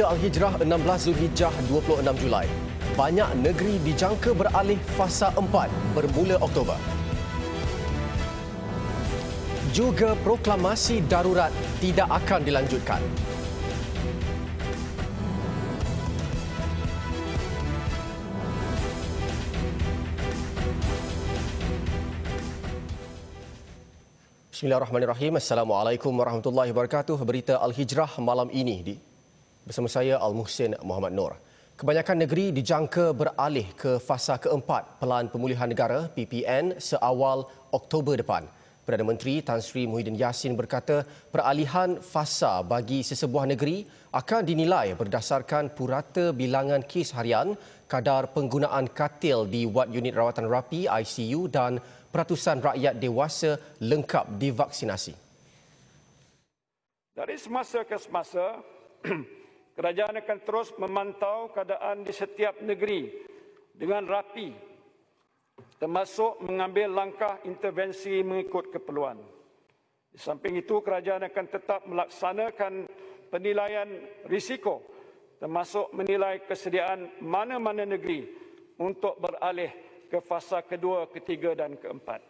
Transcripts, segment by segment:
Berita Al-Hijrah 16 Zulhijjah 26 Julai. Banyak negeri dijangka beralih fasa 4 bermula Oktober. Juga proklamasi darurat tidak akan dilanjutkan. Bismillahirrahmanirrahim. Assalamualaikum warahmatullahi wabarakatuh. Berita Al-Hijrah malam ini bersama saya Al-Muhsin Muhammad Nur. Kebanyakan negeri dijangka beralih ke fasa keempat Pelan Pemulihan Negara (PPN) seawal Oktober depan. Perdana Menteri Tan Sri Muhyiddin Yassin berkata peralihan fasa bagi sesebuah negeri akan dinilai berdasarkan purata bilangan kes harian, kadar penggunaan katil di wad unit rawatan rapi ICU dan peratusan rakyat dewasa lengkap divaksinasi. Dari semasa ke semasa, kerajaan akan terus memantau keadaan di setiap negeri dengan rapi, termasuk mengambil langkah intervensi mengikut keperluan. Di samping itu, kerajaan akan tetap melaksanakan penilaian risiko, termasuk menilai kesediaan mana-mana negeri untuk beralih ke fasa kedua, ketiga dan keempat.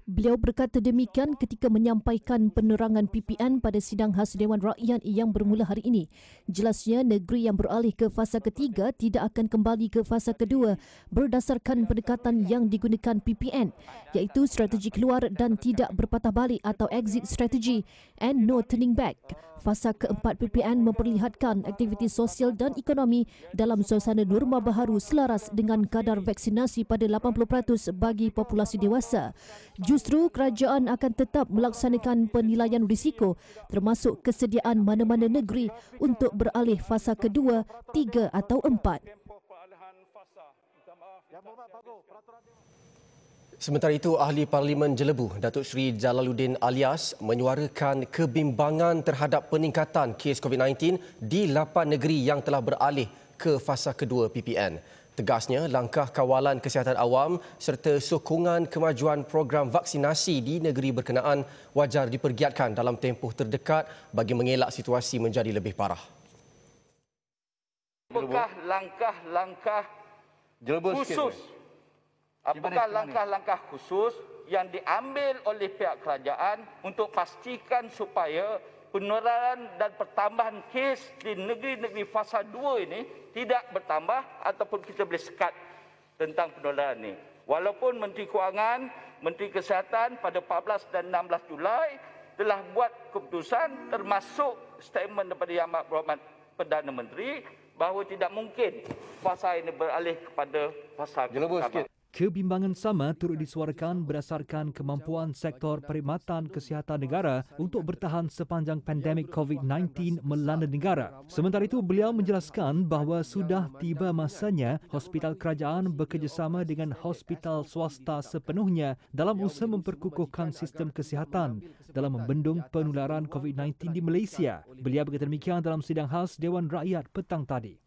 Beliau berkata demikian ketika menyampaikan penerangan PPN pada sidang khas Dewan Rakyat yang bermula hari ini. Jelasnya negeri yang beralih ke fasa ketiga tidak akan kembali ke fasa kedua berdasarkan pendekatan yang digunakan PPN, iaitu strategi keluar dan tidak berpatah balik atau exit strategy and no turning back. Fasa keempat PPN memperlihatkan aktiviti sosial dan ekonomi dalam suasana norma baharu selaras dengan kadar vaksinasi pada 80% bagi populasi dewasa. Justru kerajaan akan tetap melaksanakan penilaian risiko termasuk kesediaan mana-mana negeri untuk beralih fasa kedua, tiga atau empat. Sementara itu, Ahli Parlimen Jelebu, Datuk Seri Jalaluddin Alias menyuarakan kebimbangan terhadap peningkatan kes COVID-19 di 8 negeri yang telah beralih ke fasa kedua PPN. Tegasnya, langkah kawalan kesihatan awam serta sokongan kemajuan program vaksinasi di negeri berkenaan wajar dipergiatkan dalam tempoh terdekat bagi mengelak situasi menjadi lebih parah. Apakah langkah-langkah khusus? Apakah langkah-langkah khusus yang diambil oleh pihak kerajaan untuk pastikan supaya penularan dan pertambahan kes di negeri-negeri fasa 2 ini tidak bertambah ataupun kita boleh sekat tentang penularan ini. Walaupun Menteri Kewangan, Menteri Kesihatan pada 14 dan 16 Julai telah buat keputusan termasuk statement daripada Yang Amat Berhormat Perdana Menteri bahawa tidak mungkin fasa ini beralih kepada fasa pertama. Kebimbangan sama turut disuarakan berdasarkan kemampuan sektor perkhidmatan kesihatan negara untuk bertahan sepanjang pandemik COVID-19 melanda negara. Sementara itu, beliau menjelaskan bahawa sudah tiba masanya hospital kerajaan bekerjasama dengan hospital swasta sepenuhnya dalam usaha memperkukuhkan sistem kesihatan dalam membendung penularan COVID-19 di Malaysia. Beliau berkata demikian dalam sidang khas Dewan Rakyat petang tadi.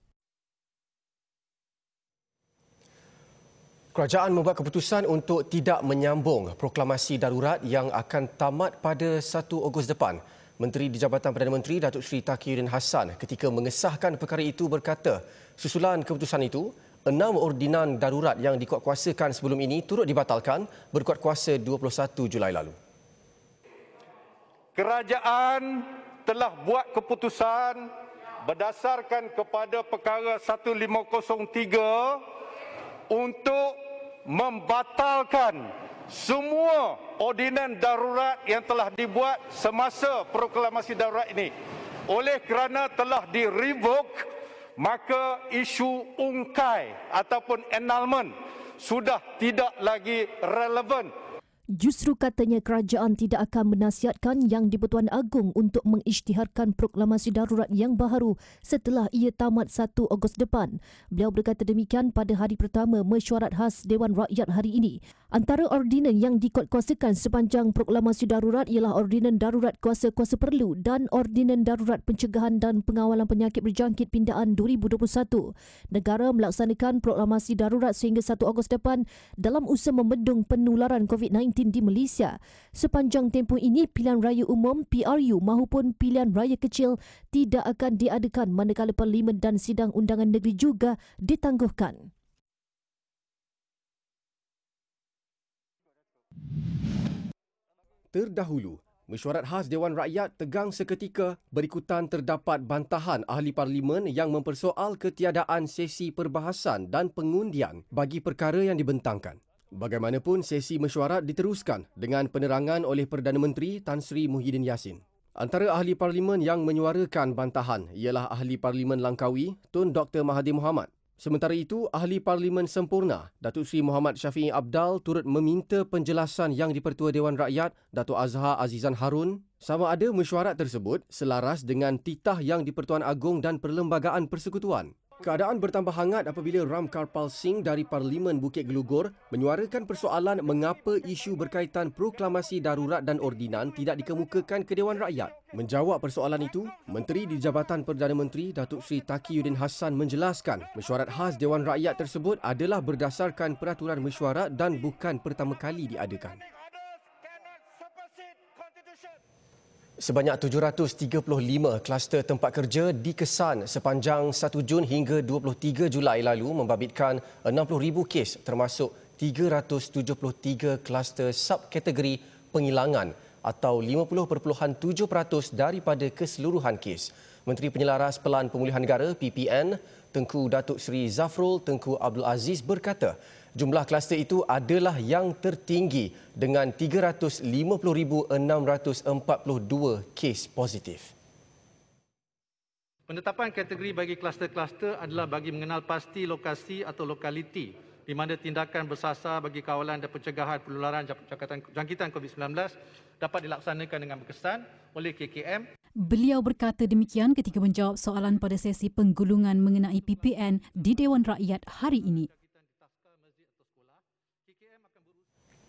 Kerajaan membuat keputusan untuk tidak menyambung proklamasi darurat yang akan tamat pada 1 Ogos depan. Menteri di Jabatan Perdana Menteri Datuk Seri Taqiyuddin Hassan ketika mengesahkan perkara itu berkata, susulan keputusan itu, 6 ordinan darurat yang dikuatkuasakan sebelum ini turut dibatalkan berkuat kuasa 21 Julai lalu. Kerajaan telah buat keputusan berdasarkan kepada perkara 1503 untuk membatalkan semua ordinan darurat yang telah dibuat semasa proklamasi darurat ini. Oleh kerana telah di-revoke, maka isu ungkai ataupun annulment sudah tidak lagi relevan. Justru katanya kerajaan tidak akan menasihatkan Yang di-Pertuan Agong untuk mengisytiharkan proklamasi darurat yang baharu setelah ia tamat 1 Ogos depan. Beliau berkata demikian pada hari pertama mesyuarat khas Dewan Rakyat hari ini. Antara ordinan yang dikuatkuasakan sepanjang proklamasi darurat ialah Ordinan Darurat Kuasa-Kuasa Perlu dan Ordinan Darurat Pencegahan dan Pengawalan Penyakit Berjangkit Pindaan 2021. Negara melaksanakan proklamasi darurat sehingga 1 Ogos depan dalam usaha membendung penularan COVID-19 di Malaysia. Sepanjang tempoh ini, pilihan raya umum PRU maupun pilihan raya kecil tidak akan diadakan manakala Parlimen dan sidang undangan negeri juga ditangguhkan. Terdahulu, mesyuarat khas Dewan Rakyat tegang seketika berikutan terdapat bantahan ahli parlimen yang mempersoal ketiadaan sesi perbahasan dan pengundian bagi perkara yang dibentangkan. Bagaimanapun, sesi mesyuarat diteruskan dengan penerangan oleh Perdana Menteri Tan Sri Muhyiddin Yassin. Antara ahli parlimen yang menyuarakan bantahan ialah Ahli Parlimen Langkawi, Tun Dr. Mahathir Mohamad. Sementara itu, Ahli Parlimen Sempurna, Datuk Seri Muhammad Syafiee Abdal turut meminta penjelasan Yang di-Pertua Dewan Rakyat, Datuk Azhar Azizan Harun, sama ada mesyuarat tersebut selaras dengan titah Yang di-Pertuan Agong dan Perlembagaan Persekutuan. Keadaan bertambah hangat apabila Ram Karpal Singh dari Parlimen Bukit Gelugur menyuarakan persoalan mengapa isu berkaitan proklamasi darurat dan ordinan tidak dikemukakan ke Dewan Rakyat. Menjawab persoalan itu, Menteri di Jabatan Perdana Menteri Datuk Seri Taqiyuddin Hassan menjelaskan mesyuarat khas Dewan Rakyat tersebut adalah berdasarkan peraturan mesyuarat dan bukan pertama kali diadakan. Sebanyak 735 kluster tempat kerja dikesan sepanjang 1 Jun hingga 23 Julai lalu membabitkan 60,000 kes termasuk 373 kluster subkategori penghilangan atau 50.7% daripada keseluruhan kes. Menteri Penyelaras Pelan Pemulihan Negara PPN Tengku Datuk Seri Zafrul Tengku Abdul Aziz berkata, jumlah kluster itu adalah yang tertinggi dengan 350,642 kes positif. Penetapan kategori bagi kluster-kluster adalah bagi mengenal pasti lokasi atau lokaliti di mana tindakan bersasar bagi kawalan dan pencegahan penularan jangkitan COVID-19 dapat dilaksanakan dengan berkesan oleh KKM. Beliau berkata demikian ketika menjawab soalan pada sesi penggulungan mengenai PPN di Dewan Rakyat hari ini.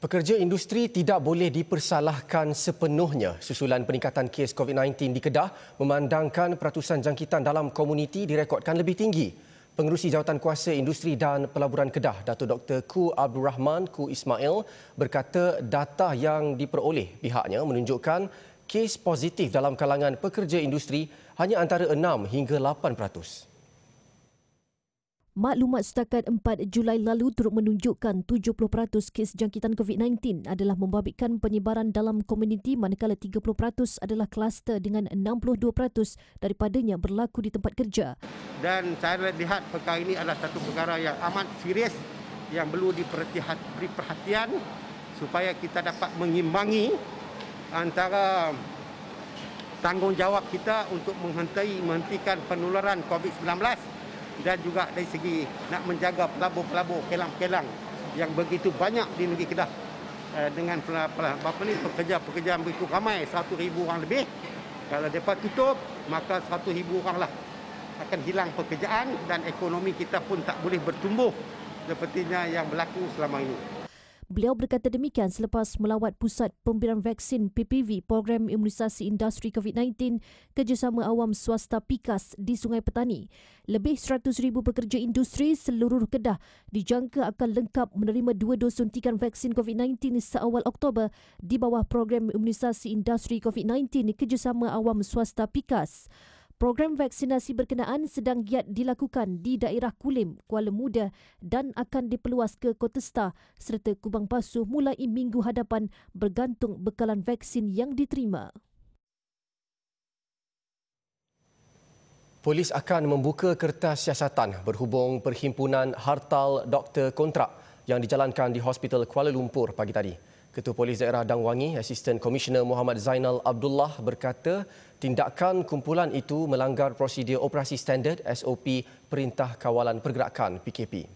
Pekerja industri tidak boleh dipersalahkan sepenuhnya susulan peningkatan kes COVID-19 di Kedah memandangkan peratusan jangkitan dalam komuniti direkodkan lebih tinggi. Pengerusi Jawatankuasa Industri dan Pelaburan Kedah, Datuk Dr. Ku Abdul Rahman Ku Ismail berkata data yang diperoleh pihaknya menunjukkan kes positif dalam kalangan pekerja industri hanya antara 6 hingga 8%. Maklumat setakat 4 Julai lalu turut menunjukkan 70% kes jangkitan COVID-19 adalah membabitkan penyebaran dalam komuniti manakala 30% adalah kluster dengan 62% daripadanya berlaku di tempat kerja. Dan saya lihat perkara ini adalah satu perkara yang amat serius yang perlu diberi perhatian supaya kita dapat mengimbangi antara tanggungjawab kita untuk menghentikan penularan COVID-19 dan juga dari segi nak menjaga pelabur-pelabur kelang-kelang yang begitu banyak di negeri Kedah dengan pekerja-pekerja yang begitu ramai 100,000 orang lebih. Kalau mereka tutup maka 100,000 orang lah akan hilang pekerjaan dan ekonomi kita pun tak boleh bertumbuh sepertinya yang berlaku selama ini. Beliau berkata demikian selepas melawat Pusat Pemberian Vaksin PPV Program Imunisasi Industri COVID-19 Kerjasama Awam Swasta PIKAS di Sungai Petani. Lebih 100,000 pekerja industri seluruh Kedah dijangka akan lengkap menerima 2 dos suntikan vaksin COVID-19 seawal Oktober di bawah Program Imunisasi Industri COVID-19 Kerjasama Awam Swasta PIKAS. Program vaksinasi berkenaan sedang giat dilakukan di daerah Kulim, Kuala Muda dan akan diperluas ke Kota Star serta Kubang Pasuh mulai minggu hadapan bergantung bekalan vaksin yang diterima. Polis akan membuka kertas siasatan berhubung Perhimpunan Hartal Doktor Kontrak yang dijalankan di Hospital Kuala Lumpur pagi tadi. Ketua Polis Daerah Dang Wangi, Asisten Komisioner Muhammad Zainal Abdullah berkata tindakan kumpulan itu melanggar prosedur operasi standard SOP Perintah Kawalan Pergerakan PKP.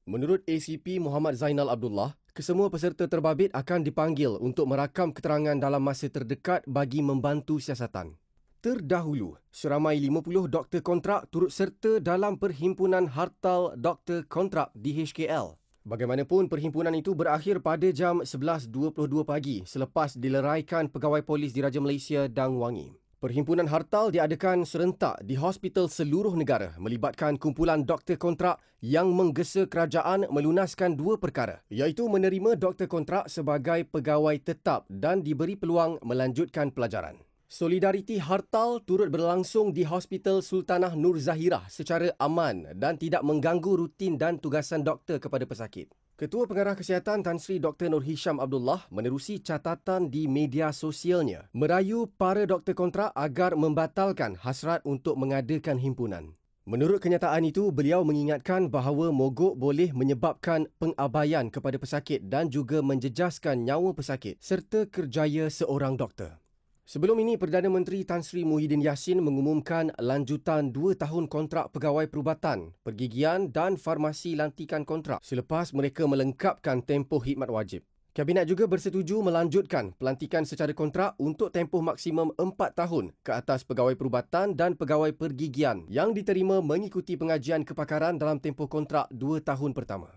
Menurut ACP Muhammad Zainal Abdullah, kesemua peserta terbabit akan dipanggil untuk merakam keterangan dalam masa terdekat bagi membantu siasatan. Terdahulu, seramai 50 doktor kontrak turut serta dalam Perhimpunan Hartal Doktor Kontrak di HKL. Bagaimanapun, perhimpunan itu berakhir pada jam 11.22 pagi selepas dileraikan pegawai polis Diraja Malaysia Dang Wangi. Perhimpunan hartal diadakan serentak di hospital seluruh negara melibatkan kumpulan doktor kontrak yang menggesa kerajaan melunaskan dua perkara, iaitu menerima doktor kontrak sebagai pegawai tetap dan diberi peluang melanjutkan pelajaran. Solidariti hartal turut berlangsung di Hospital Sultanah Nur Zahirah secara aman dan tidak mengganggu rutin dan tugasan doktor kepada pesakit. Ketua Pengarah Kesihatan Tan Sri Dr. Nur Hisham Abdullah menerusi catatan di media sosialnya merayu para doktor kontrak agar membatalkan hasrat untuk mengadakan himpunan. Menurut kenyataan itu, beliau mengingatkan bahawa mogok boleh menyebabkan pengabaian kepada pesakit dan juga menjejaskan nyawa pesakit serta kerjaya seorang doktor. Sebelum ini, Perdana Menteri Tan Sri Muhyiddin Yassin mengumumkan lanjutan 2 tahun kontrak pegawai perubatan, pergigian dan farmasi lantikan kontrak selepas mereka melengkapkan tempoh khidmat wajib. Kabinet juga bersetuju melanjutkan pelantikan secara kontrak untuk tempoh maksimum 4 tahun ke atas pegawai perubatan dan pegawai pergigian yang diterima mengikuti pengajian kepakaran dalam tempoh kontrak 2 tahun pertama.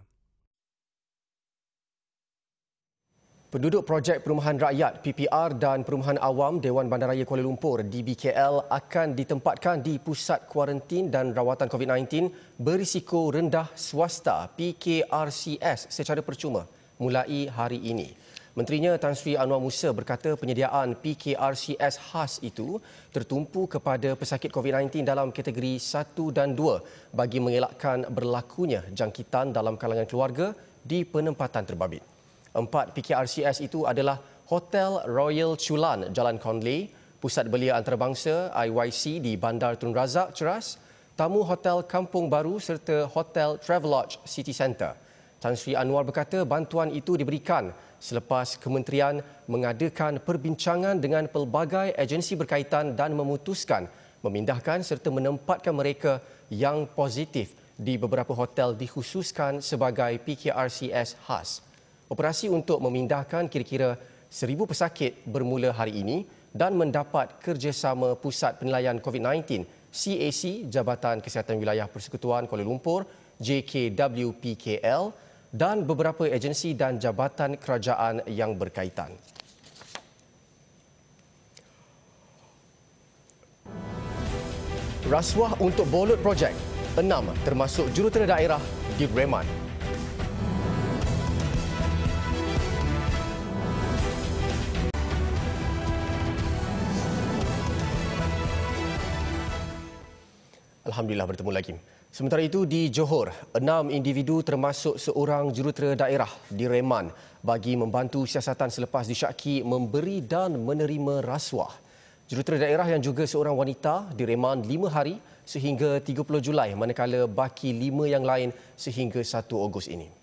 Penduduk Projek Perumahan Rakyat PPR dan Perumahan Awam Dewan Bandaraya Kuala Lumpur DBKL akan ditempatkan di Pusat Kuarantin dan Rawatan COVID-19 berisiko rendah swasta PKRCS secara percuma mulai hari ini. Menterinya Tan Sri Anwar Musa berkata penyediaan PKRCS khas itu tertumpu kepada pesakit COVID-19 dalam kategori 1 dan 2 bagi mengelakkan berlakunya jangkitan dalam kalangan keluarga di penempatan terbabit. 4 PKRCS itu adalah Hotel Royal Chulan, Jalan Conley, Pusat Belia Antarabangsa IYC di Bandar Tun Razak, Ceras, Tamu Hotel Kampung Baru serta Hotel Travelodge City Centre. Tan Sri Anwar berkata bantuan itu diberikan selepas kementerian mengadakan perbincangan dengan pelbagai agensi berkaitan dan memutuskan memindahkan serta menempatkan mereka yang positif di beberapa hotel dikhususkan sebagai PKRCS khas. Operasi untuk memindahkan kira-kira 1,000 pesakit bermula hari ini dan mendapat kerjasama Pusat Penilaian COVID-19 CAC Jabatan Kesihatan Wilayah Persekutuan Kuala Lumpur JKWPKL dan beberapa agensi dan jabatan kerajaan yang berkaitan. Rasuah untuk bolot projek 6 termasuk jurutera daerah direman. Alhamdulillah bertemu lagi. Sementara itu di Johor, 6 individu termasuk seorang jurutera daerah direman bagi membantu siasatan selepas disyaki memberi dan menerima rasuah. Jurutera daerah yang juga seorang wanita direman 5 hari sehingga 30 Julai manakala baki 5 yang lain sehingga 1 Ogos ini.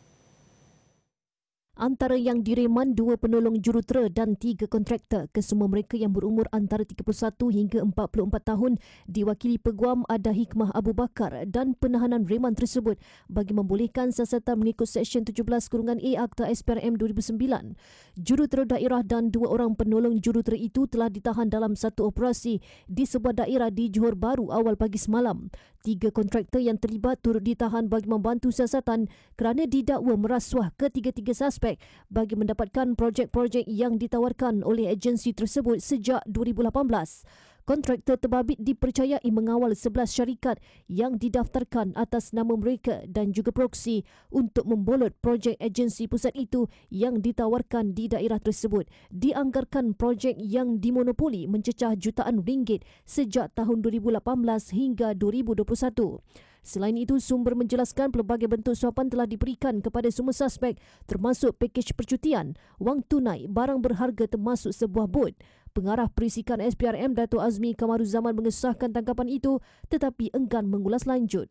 Antara yang direman 2 penolong jurutera dan 3 kontraktor, kesemua mereka yang berumur antara 31 hingga 44 tahun, diwakili Peguam Ada Hikmah Abu Bakar dan penahanan reman tersebut bagi membolehkan siasatan mengikut Seksyen 17-A Akta SPRM 2009. Jurutera daerah dan 2 orang penolong jurutera itu telah ditahan dalam satu operasi di sebuah daerah di Johor Bahru awal pagi semalam. 3 kontraktor yang terlibat turut ditahan bagi membantu siasatan kerana didakwa merasuah ketiga-tiga suspek bagi mendapatkan projek-projek yang ditawarkan oleh agensi tersebut sejak 2018. Kontraktor terbabit dipercayai mengawal 11 syarikat yang didaftarkan atas nama mereka dan juga proksi untuk membolot projek agensi pusat itu yang ditawarkan di daerah tersebut. Dianggarkan projek yang dimonopoli mencecah jutaan ringgit sejak tahun 2018 hingga 2021. Selain itu, sumber menjelaskan pelbagai bentuk suapan telah diberikan kepada semua suspek termasuk pakej percutian, wang tunai, barang berharga termasuk sebuah bot. Pengarah Perisikan SPRM Dato' Azmi Kamaruzaman mengesahkan tangkapan itu tetapi enggan mengulas lanjut.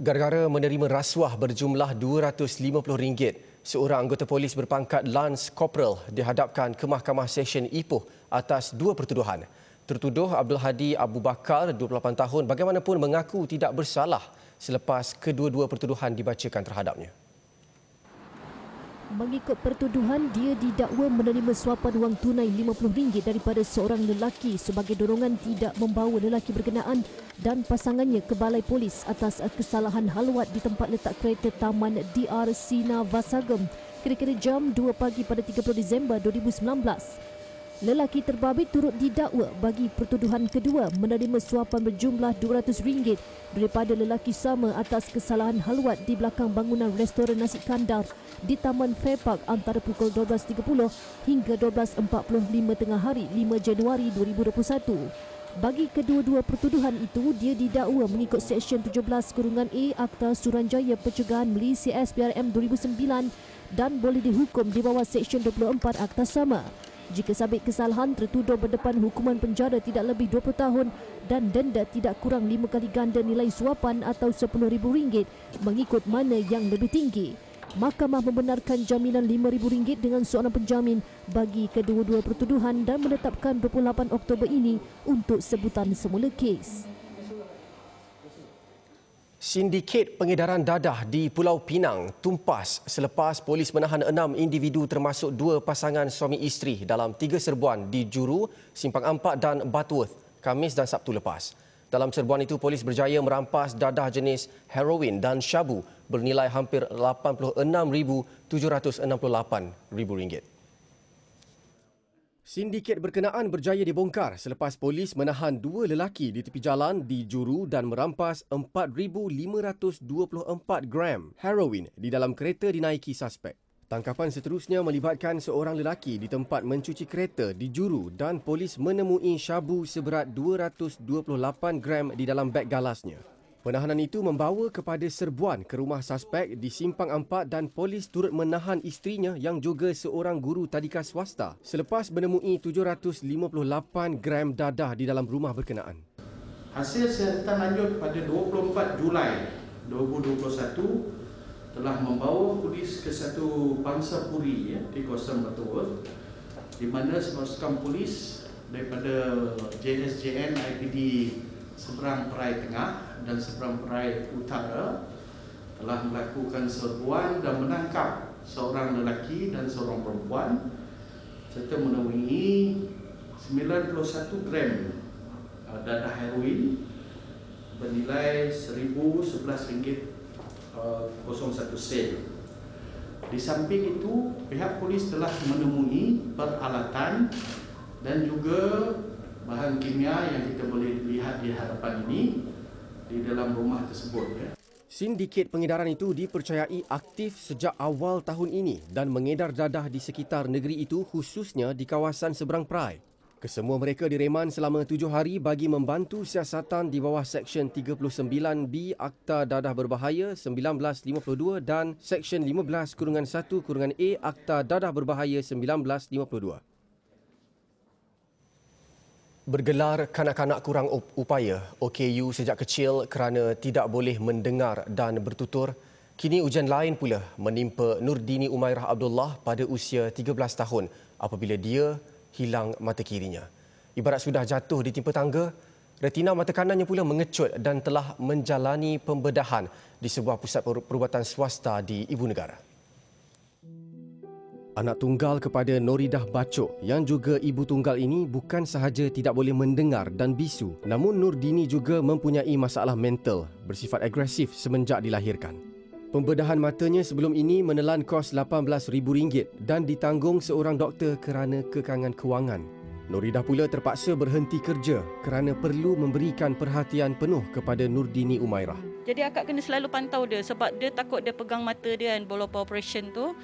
Gara-gara menerima rasuah berjumlah RM250, seorang anggota polis berpangkat Lance Corporal dihadapkan ke Mahkamah Session Ipoh atas 2 pertuduhan. Tertuduh Abdul Hadi Abu Bakar, 28 tahun, bagaimanapun mengaku tidak bersalah selepas kedua-dua pertuduhan dibacakan terhadapnya. Mengikut pertuduhan, dia didakwa menerima suapan wang tunai RM50 daripada seorang lelaki sebagai dorongan tidak membawa lelaki berkenaan dan pasangannya ke balai polis atas kesalahan halwat di tempat letak kereta Taman DR Sina Vasagem kira-kira jam 2 pagi pada 30 Disember 2019. Lelaki terbabit turut didakwa bagi pertuduhan kedua menerima suapan berjumlah RM200 daripada lelaki sama atas kesalahan halwat di belakang bangunan restoran nasi kandar di Taman Fair Park antara pukul 12.30 hingga 12.45 tengah hari 5 Januari 2021. Bagi kedua-dua pertuduhan itu, dia didakwa mengikut Seksyen 17(A) Akta Suruhanjaya Pencegahan Malaysia SPRM 2009 dan boleh dihukum di bawah Seksyen 24 Akta sama. Jika sabit kesalahan, tertuduh berdepan hukuman penjara tidak lebih 20 tahun dan denda tidak kurang 5 kali ganda nilai suapan atau RM10,000 mengikut mana yang lebih tinggi. Mahkamah membenarkan jaminan RM5,000 dengan seorang penjamin bagi kedua-dua pertuduhan dan menetapkan 28 Oktober ini untuk sebutan semula kes. Sindiket pengedaran dadah di Pulau Pinang tumpas selepas polis menahan 6 individu termasuk 2 pasangan suami isteri dalam 3 serbuan di Juru, Simpang Ampat dan Butterworth, Khamis dan Sabtu lepas. Dalam serbuan itu, polis berjaya merampas dadah jenis heroin dan syabu bernilai hampir RM86,768. Sindiket berkenaan berjaya dibongkar selepas polis menahan 2 lelaki di tepi jalan di Juru dan merampas 4,524 gram heroin di dalam kereta dinaiki suspek. Tangkapan seterusnya melibatkan seorang lelaki di tempat mencuci kereta di Juru dan polis menemui syabu seberat 228 gram di dalam beg galasnya. Penahanan itu membawa kepada serbuan ke rumah suspek di Simpang Ampat dan polis turut menahan isterinya yang juga seorang guru tadika swasta selepas menemui 758 gram dadah di dalam rumah berkenaan. Hasil siasatan lanjut pada 24 Julai 2021 telah membawa polis ke satu bangsa puri di kawasan Butterworth di mana pasukan polis daripada JSJN IPD Seberang Perai Tengah dan Seberang Perai Utara telah melakukan serbuan dan menangkap seorang lelaki dan seorang perempuan serta menemui 91 gram dadah heroin bernilai RM1,011.01. Di samping itu, pihak polis telah menemui peralatan dan juga bahan kimia yang kita boleh lihat di hadapan ini di dalam rumah tersebut. Sindiket pengedaran itu dipercayai aktif sejak awal tahun ini dan mengedar dadah di sekitar negeri itu khususnya di kawasan seberang perai. Kesemua mereka direman selama 7 hari bagi membantu siasatan di bawah Seksyen 39B Akta Dadah Berbahaya 1952 dan Seksyen 15(1)A Akta Dadah Berbahaya 1952. Bergelar kanak-kanak kurang upaya OKU sejak kecil kerana tidak boleh mendengar dan bertutur, kini ujian lain pula menimpa Nurdini Umairah Abdullah pada usia 13 tahun apabila dia hilang mata kirinya. Ibarat sudah jatuh ditimpa tangga, retina mata kanannya pula mengecut dan telah menjalani pembedahan di sebuah pusat perubatan swasta di ibu negara. Anak tunggal kepada Noridah Bacok yang juga ibu tunggal ini bukan sahaja tidak boleh mendengar dan bisu, namun Nurdini juga mempunyai masalah mental bersifat agresif semenjak dilahirkan. Pembedahan matanya sebelum ini menelan kos RM18,000 dan ditanggung seorang doktor kerana kekangan kewangan. Noridah pula terpaksa berhenti kerja kerana perlu memberikan perhatian penuh kepada Nurdini Umairah. Jadi akak kena selalu pantau dia sebab dia takut dia pegang mata dia kan walaupun operation tu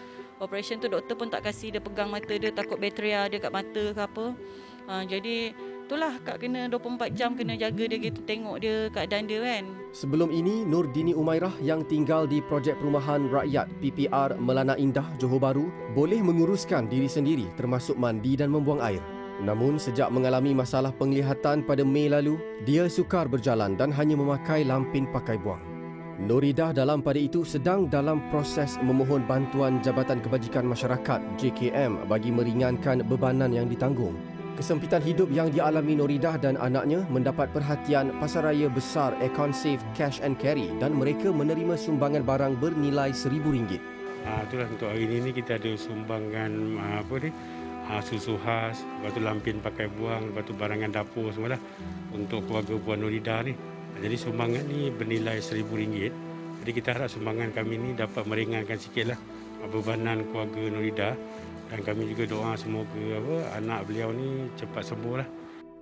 doktor pun tak kasih dia pegang mata dia, takut bakteria dia kat mata ke apa. Jadi itulah akak kena 24 jam kena jaga dia gitu, tengok dia keadaan dia kan. Sebelum ini Nurdini Umairah yang tinggal di Projek Perumahan Rakyat PPR Melana Indah, Johor Bahru boleh menguruskan diri sendiri termasuk mandi dan membuang air. Namun sejak mengalami masalah penglihatan pada Mei lalu, dia sukar berjalan dan hanya memakai lampin pakai buang. Noridah dalam pada itu sedang dalam proses memohon bantuan Jabatan Kebajikan Masyarakat JKM bagi meringankan bebanan yang ditanggung. Kesempitan hidup yang dialami Noridah dan anaknya mendapat perhatian pasaraya besar Econ Safe Cash and Carry dan mereka menerima sumbangan barang bernilai RM1,000. Itulah untuk hari ini kita ada sumbangan susu khas, lepas tu lampin pakai buang, lepas tu barangan dapur semua lah untuk keluarga Puan Nurida ni. Jadi sumbangan ni bernilai RM1,000. Jadi kita harap sumbangan kami ni dapat meringankan sikitlah bebanan keluarga Nurida, dan kami juga doa semoga anak beliau ni cepat sembuh lah.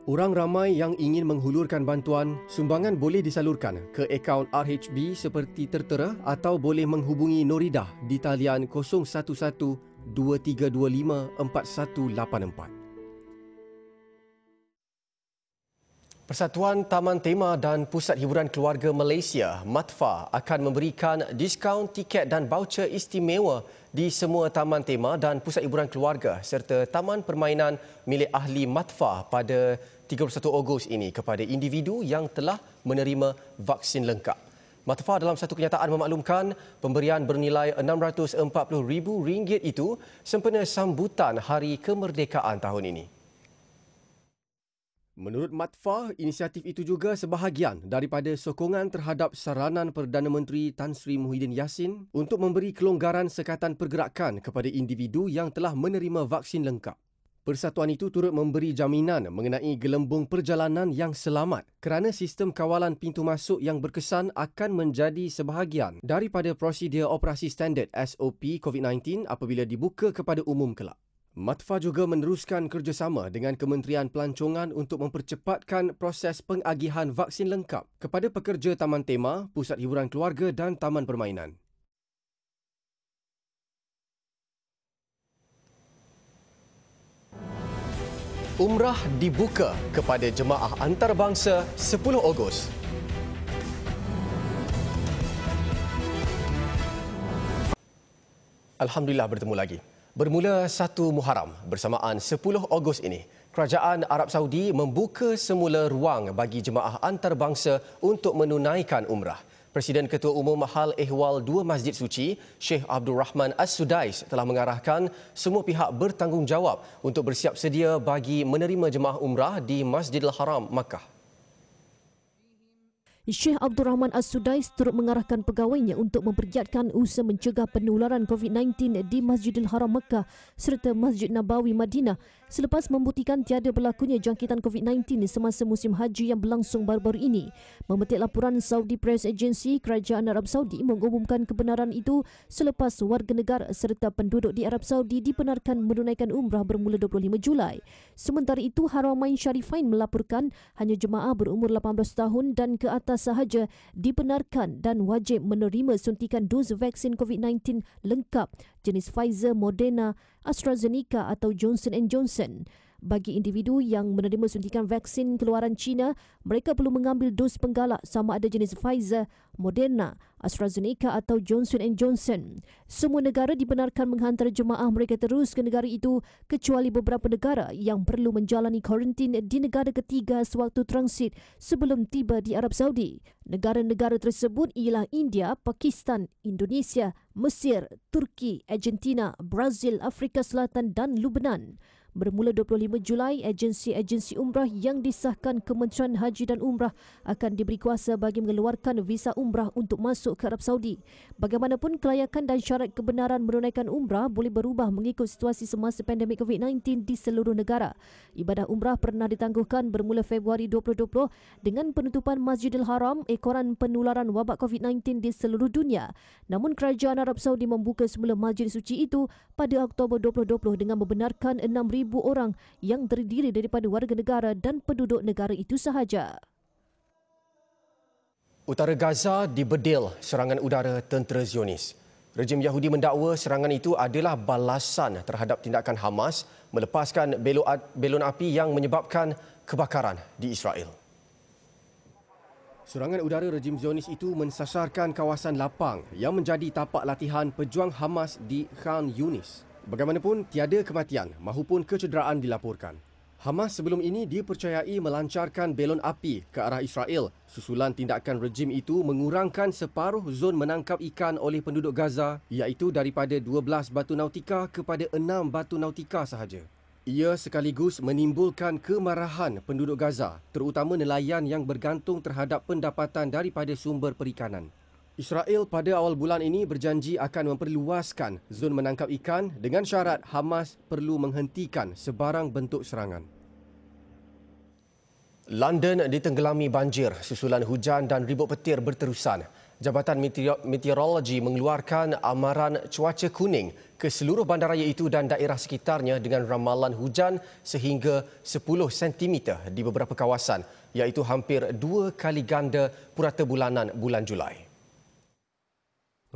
Orang ramai yang ingin menghulurkan bantuan, sumbangan boleh disalurkan ke akaun RHB seperti tertera atau boleh menghubungi Nurida di talian 011-2325-4184. Persatuan Taman Tema dan Pusat Hiburan Keluarga Malaysia, MATFA, akan memberikan diskaun tiket dan baucer istimewa di semua taman tema dan pusat hiburan keluarga serta taman permainan milik ahli MATFA pada 31 Ogos ini kepada individu yang telah menerima vaksin lengkap. MATFA dalam satu kenyataan memaklumkan pemberian bernilai RM640,000 itu sempena sambutan Hari Kemerdekaan tahun ini. Menurut MATFA, inisiatif itu juga sebahagian daripada sokongan terhadap saranan Perdana Menteri Tan Sri Muhyiddin Yassin untuk memberi kelonggaran sekatan pergerakan kepada individu yang telah menerima vaksin lengkap. Persatuan itu turut memberi jaminan mengenai gelembung perjalanan yang selamat kerana sistem kawalan pintu masuk yang berkesan akan menjadi sebahagian daripada prosedur operasi standard SOP COVID-19 apabila dibuka kepada umum kelak. MATFA juga meneruskan kerjasama dengan Kementerian Pelancongan untuk mempercepatkan proses pengagihan vaksin lengkap kepada pekerja taman tema, pusat hiburan keluarga dan taman permainan. Umrah dibuka kepada jemaah antarabangsa 10 Ogos. Alhamdulillah bertemu lagi. Bermula 1 Muharram bersamaan 10 Ogos ini, Kerajaan Arab Saudi membuka semula ruang bagi jemaah antarabangsa untuk menunaikan umrah. Presiden Ketua Umum Hal Ehwal 2 Masjid Suci, Sheikh Abdul Rahman As-Sudais telah mengarahkan semua pihak bertanggungjawab untuk bersiap sedia bagi menerima jemaah umrah di Masjidil Haram, Makkah. Sheikh Abdul Rahman As-Sudais turut mengarahkan pegawainya untuk mempergiatkan usaha mencegah penularan COVID-19 di Masjidil Haram Mekah serta Masjid Nabawi Madinah selepas membuktikan tiada berlakunya jangkitan COVID-19 semasa musim haji yang berlangsung baru-baru ini. Memetik laporan Saudi Press Agency, Kerajaan Arab Saudi mengumumkan kebenaran itu selepas warga negara serta penduduk di Arab Saudi dibenarkan menunaikan umrah bermula 25 Julai. Sementara itu, Haramain Syarifain melaporkan hanya jemaah berumur 18 tahun dan ke atas sahaja dibenarkan dan wajib menerima suntikan dos vaksin COVID-19 lengkap jenis Pfizer, Moderna, AstraZeneca atau Johnson & Johnson. Bagi individu yang menerima suntikan vaksin keluaran China, mereka perlu mengambil dos penggalak sama ada jenis Pfizer, Moderna, AstraZeneca atau Johnson & Johnson. Semua negara dibenarkan menghantar jemaah mereka terus ke negara itu kecuali beberapa negara yang perlu menjalani kuarantin di negara ketiga sewaktu transit sebelum tiba di Arab Saudi. Negara-negara tersebut ialah India, Pakistan, Indonesia, Mesir, Turki, Argentina, Brazil, Afrika Selatan dan Lebanon. Bermula 25 Julai, agensi-agensi umrah yang disahkan Kementerian Haji dan Umrah akan diberi kuasa bagi mengeluarkan visa umrah untuk masuk ke Arab Saudi. Bagaimanapun, kelayakan dan syarat kebenaran menunaikan umrah boleh berubah mengikut situasi semasa pandemik COVID-19 di seluruh negara. Ibadah umrah pernah ditangguhkan bermula Februari 2020 dengan penutupan Masjidil Haram ekoran penularan wabak COVID-19 di seluruh dunia. Namun, Kerajaan Arab Saudi membuka semula Masjid Suci itu pada Oktober 2020 dengan membenarkan 6,000 orang yang terdiri daripada warga negara dan penduduk negara itu sahaja. Utara Gaza dibedil serangan udara tentera Zionis. Rejim Yahudi mendakwa serangan itu adalah balasan terhadap tindakan Hamas melepaskan belon api yang menyebabkan kebakaran di Israel. Serangan udara rejim Zionis itu mensasarkan kawasan lapang yang menjadi tapak latihan pejuang Hamas di Khan Yunis. Bagaimanapun, tiada kematian mahupun kecederaan dilaporkan. Hamas sebelum ini dipercayai melancarkan belon api ke arah Israel susulan tindakan rejim itu mengurangkan separuh zon menangkap ikan oleh penduduk Gaza iaitu daripada 12 batu nautika kepada 6 batu nautika sahaja. Ia sekaligus menimbulkan kemarahan penduduk Gaza, terutama nelayan yang bergantung terhadap pendapatan daripada sumber perikanan. Israel pada awal bulan ini berjanji akan memperluaskan zon menangkap ikan dengan syarat Hamas perlu menghentikan sebarang bentuk serangan. London ditenggelami banjir susulan hujan dan ribut petir berterusan. Jabatan Meteorologi mengeluarkan amaran cuaca kuning ke seluruh bandaraya itu dan daerah sekitarnya dengan ramalan hujan sehingga 10 cm di beberapa kawasan, iaitu hampir 2 kali ganda purata bulanan bulan Julai.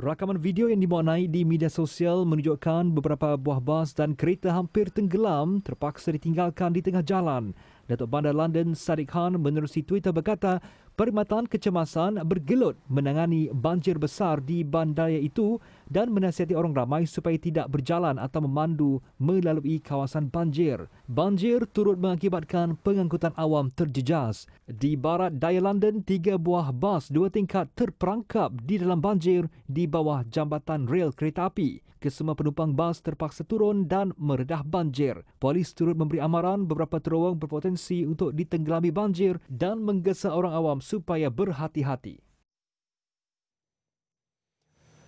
Rakaman video yang dimuat di media sosial menunjukkan beberapa buah bas dan kereta hampir tenggelam terpaksa ditinggalkan di tengah jalan. Datuk Bandar London Sadiq Khan menerusi Twitter berkata, perkhidmatan kecemasan bergelut menangani banjir besar di bandaraya itu dan menasihati orang ramai supaya tidak berjalan atau memandu melalui kawasan banjir. Banjir turut mengakibatkan pengangkutan awam terjejas. Di barat daya London, 3 buah bas 2 tingkat terperangkap di dalam banjir di bawah jambatan rel kereta api. Kesemua penumpang bas terpaksa turun dan meredah banjir. Polis turut memberi amaran beberapa terowong berpotensi untuk ditenggelami banjir dan menggesa orang awam supaya berhati-hati.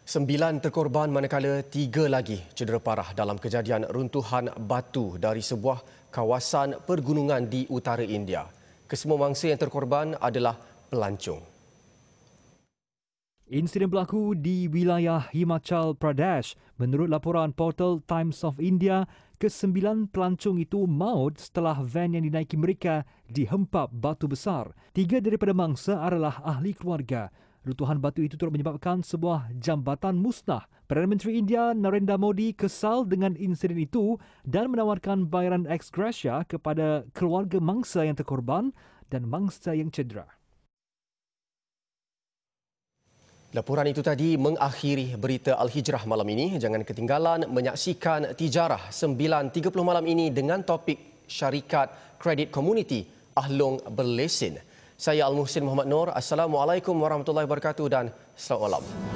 9 terkorban manakala 3 lagi cedera parah dalam kejadian runtuhan batu dari sebuah kawasan pergunungan di utara India. Kesemua mangsa yang terkorban adalah pelancong. Insiden berlaku di wilayah Himachal Pradesh. Menurut laporan portal Times of India, ke-9 pelancong itu maut setelah van yang dinaiki mereka dihempap batu besar. 3 daripada mangsa adalah ahli keluarga. Runtuhan batu itu turut menyebabkan sebuah jambatan musnah. Perdana Menteri India Narendra Modi kesal dengan insiden itu dan menawarkan bayaran ex gratia kepada keluarga mangsa yang terkorban dan mangsa yang cedera. Laporan itu tadi mengakhiri berita Al-Hijrah malam ini. Jangan ketinggalan menyaksikan Tijarah 9.30 malam ini dengan topik syarikat kredit komuniti Ahlong berlesen. Saya Al-Muhsin Muhammad Noor. Assalamualaikum warahmatullahi wabarakatuh dan selamat malam.